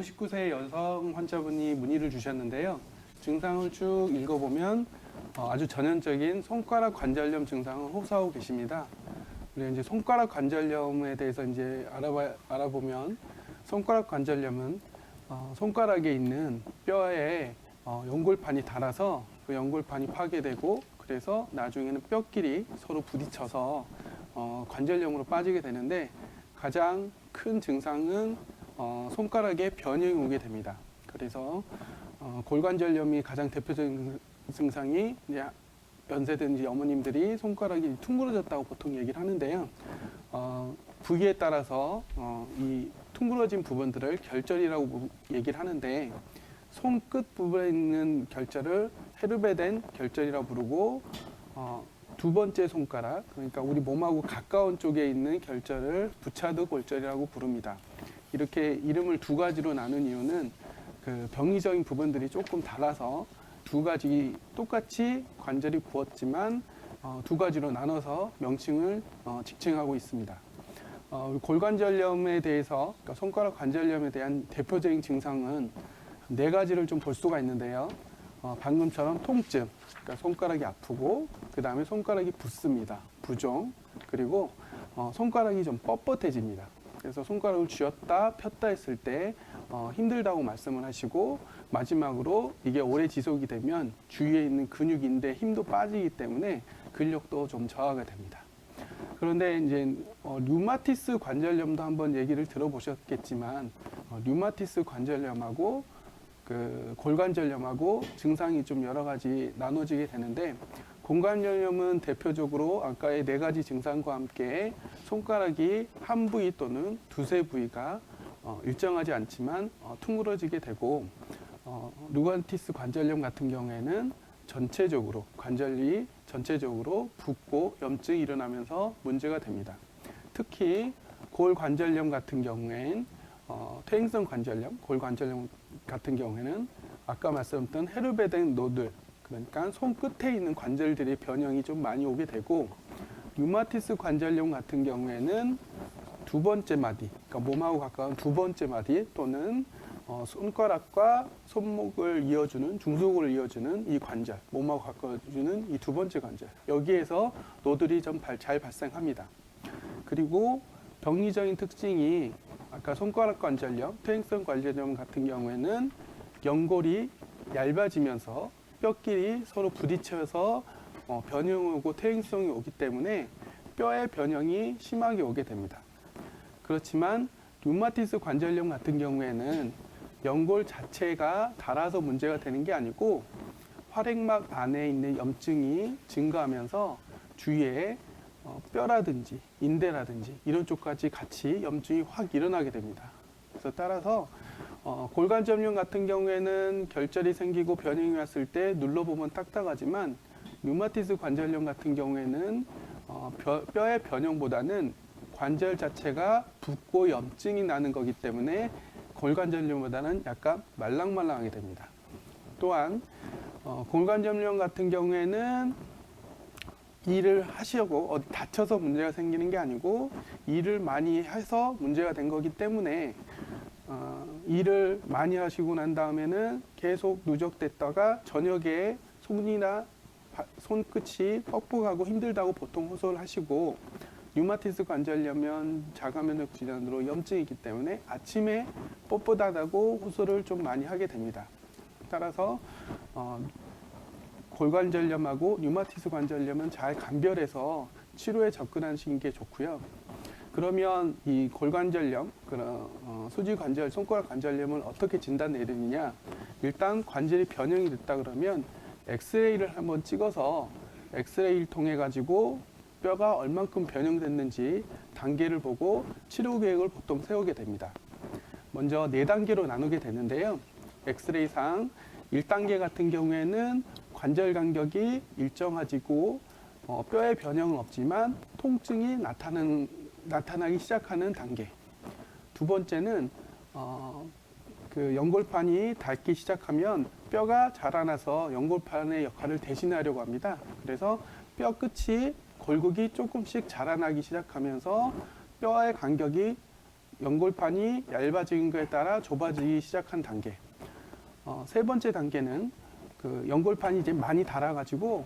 59세 여성 환자분이 문의를 주셨는데요. 증상을 쭉 읽어보면 아주 전형적인 손가락 관절염 증상을 호소하고 계십니다. 우리 이제 손가락 관절염에 대해서 이제 알아보면 손가락 관절염은 손가락에 있는 뼈에 연골판이 닳아서 그 연골판이 파괴되고 그래서 나중에는 뼈끼리 서로 부딪혀서 관절염으로 빠지게 되는데 가장 큰 증상은 손가락에 변형이 오게 됩니다. 그래서 골관절염이 가장 대표적인 증상이 이제 연세든 이제 어머님들이 손가락이 퉁그러졌다고 보통 얘기를 하는데요. 부위에 따라서 이 퉁그러진 부분들을 결절이라고 얘기를 하는데 손끝 부분에 있는 결절을 헤르베덴 결절이라고 부르고 두 번째 손가락, 그러니까 우리 몸하고 가까운 쪽에 있는 결절을 부차드 골절이라고 부릅니다. 이렇게 이름을 두 가지로 나눈 이유는 그 병리적인 부분들이 조금 달라서 두 가지 똑같이 관절이 구었지만 두 가지로 나눠서 명칭을 지칭하고 있습니다. 골관절염에 대해서, 그러니까 손가락 관절염에 대한 대표적인 증상은 네 가지를 좀 볼 수가 있는데요. 방금처럼 통증, 그러니까 손가락이 아프고 그 다음에 손가락이 붓습니다. 부종, 그리고 손가락이 좀 뻣뻣해집니다. 그래서 손가락을 쥐었다 폈다 했을 때 힘들다고 말씀을 하시고 마지막으로 이게 오래 지속이 되면 주위에 있는 근육인데 힘도 빠지기 때문에 근력도 좀 저하가 됩니다. 그런데 이제 류마티스 관절염도 한번 얘기를 들어보셨겠지만 류마티스 관절염하고 그 골관절염하고 증상이 좀 여러 가지 나눠지게 되는데 골관절염은 대표적으로 아까의 네 가지 증상과 함께 손가락이 한 부위 또는 두세 부위가 일정하지 않지만 퉁그러지게 되고 류마티스 관절염 같은 경우에는 전체적으로 관절이 전체적으로 붓고 염증이 일어나면서 문제가 됩니다. 특히 골관절염 같은 경우엔 퇴행성 관절염, 골관절염 같은 경우에는 아까 말씀드렸던 헤르베덴 노들, 그러니까 손끝에 있는 관절들의 변형이 좀 많이 오게 되고 류마티스 관절염 같은 경우에는 두 번째 마디, 그러니까 몸하고 가까운 두 번째 마디 또는 손가락과 손목을 이어주는 중소골을 이어주는 이 관절, 몸하고 가까워주는 이 두 번째 관절, 여기에서 노들이 좀 잘 발생합니다. 그리고 병리적인 특징이 아까 손가락 관절염, 퇴행성 관절염 같은 경우에는 연골이 얇아지면서 뼈끼리 서로 부딪혀서 변형이 오고 퇴행성이 오기 때문에 뼈의 변형이 심하게 오게 됩니다. 그렇지만 류마티스 관절염 같은 경우에는 연골 자체가 닳아서 문제가 되는 게 아니고 활액막 안에 있는 염증이 증가하면서 주위에 뼈라든지 인대라든지 이런 쪽까지 같이 염증이 확 일어나게 됩니다. 그래서 따라서 골관절염 같은 경우에는 결절이 생기고 변형이 왔을 때 눌러보면 딱딱하지만 류마티스 관절염 같은 경우에는 뼈의 변형보다는 관절 자체가 붓고 염증이 나는 거기 때문에 골관절염보다는 약간 말랑말랑하게 됩니다. 또한 골관절염 같은 경우에는 일을 하시려고 어디 다쳐서 문제가 생기는 게 아니고 일을 많이 해서 문제가 된 거기 때문에 일을 많이 하시고 난 다음에는 계속 누적됐다가 저녁에 손이나 손끝이 뻑뻑하고 힘들다고 보통 호소를 하시고 류마티스 관절염은 자가면역 질환으로 염증이기 때문에 아침에 뻣뻣하다고 호소를 좀 많이 하게 됩니다. 따라서 골관절염하고 류마티스 관절염은 잘 감별해서 치료에 접근하시는 게 좋고요. 그러면 이 골관절염, 수지관절, 손가락 관절염을 어떻게 진단 내리느냐? 일단 관절이 변형이 됐다 그러면 엑스레이를 한번 찍어서 엑스레이를 통해 가지고 뼈가 얼만큼 변형됐는지 단계를 보고 치료 계획을 보통 세우게 됩니다. 먼저 4단계로 나누게 되는데요. 엑스레이상 1단계 같은 경우에는 관절 간격이 일정하지고 뼈의 변형은 없지만 통증이 나타나기 시작하는 단계. 두 번째는 그 연골판이 닳기 시작하면 뼈가 자라나서 연골판의 역할을 대신하려고 합니다. 그래서 뼈 끝이 골격이 조금씩 자라나기 시작하면서 뼈의 간격이 연골판이 얇아진 것에 따라 좁아지기 시작한 단계. 세 번째 단계는 그 연골판이 이제 많이 닳아가지고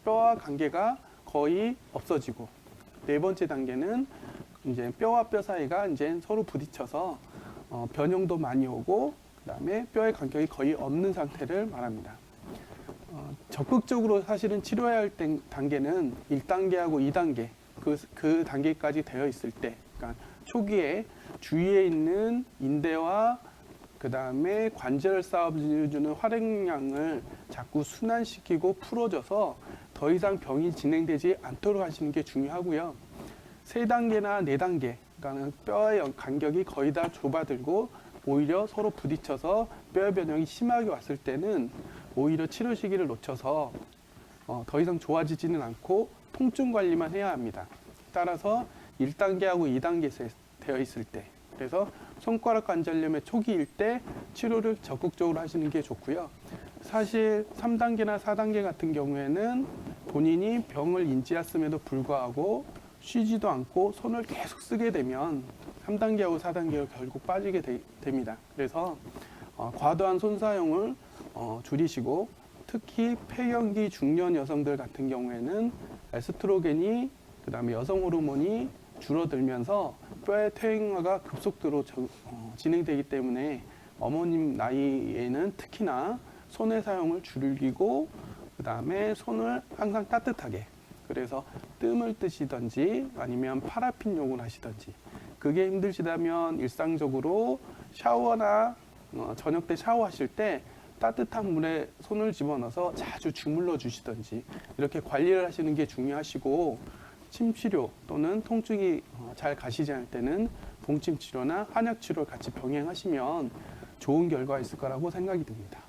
뼈와 관계가 거의 없어지고, 네 번째 단계는 이제 뼈와 뼈 사이가 이제 서로 부딪혀서 변형도 많이 오고, 그다음에 뼈의 간격이 거의 없는 상태를 말합니다. 적극적으로 사실은 치료해야 할 단계는 1단계하고 2단계, 그 단계까지 되어 있을 때, 그러니까 초기에 주위에 있는 인대와 그 다음에 관절을 쌓아주는 활액량을 자꾸 순환시키고 풀어줘서 더 이상 병이 진행되지 않도록 하시는 게 중요하고요. 3단계나 4단계, 그러니까 뼈의 간격이 거의 다 좁아들고 오히려 서로 부딪혀서 뼈의 변형이 심하게 왔을 때는 오히려 치료 시기를 놓쳐서 더 이상 좋아지지는 않고 통증 관리만 해야 합니다. 따라서 1단계하고 2단계 되어 있을 때, 그래서 손가락 관절염의 초기일 때 치료를 적극적으로 하시는 게 좋고요. 사실 3단계나 4단계 같은 경우에는 본인이 병을 인지했음에도 불구하고 쉬지도 않고 손을 계속 쓰게 되면 3단계하고 4단계로 결국 빠지게 됩니다. 그래서 과도한 손 사용을 줄이시고, 특히 폐경기 중년 여성들 같은 경우에는 에스트로겐이, 그 다음에 여성 호르몬이 줄어들면서 뼈의 퇴행화가 급속도로 진행되기 때문에 어머님 나이에는 특히나 손의 사용을 줄이고, 그 다음에 손을 항상 따뜻하게, 그래서 뜸을 뜨시든지 아니면 파라핀 욕을 하시든지, 그게 힘드시다면 일상적으로 샤워나 저녁 때 샤워하실 때 따뜻한 물에 손을 집어넣어서 자주 주물러 주시든지 이렇게 관리를 하시는 게 중요하시고, 침치료 또는 통증이 잘 가시지 않을 때는 봉침 치료나 한약 치료를 같이 병행하시면 좋은 결과가 있을 거라고 생각이 듭니다.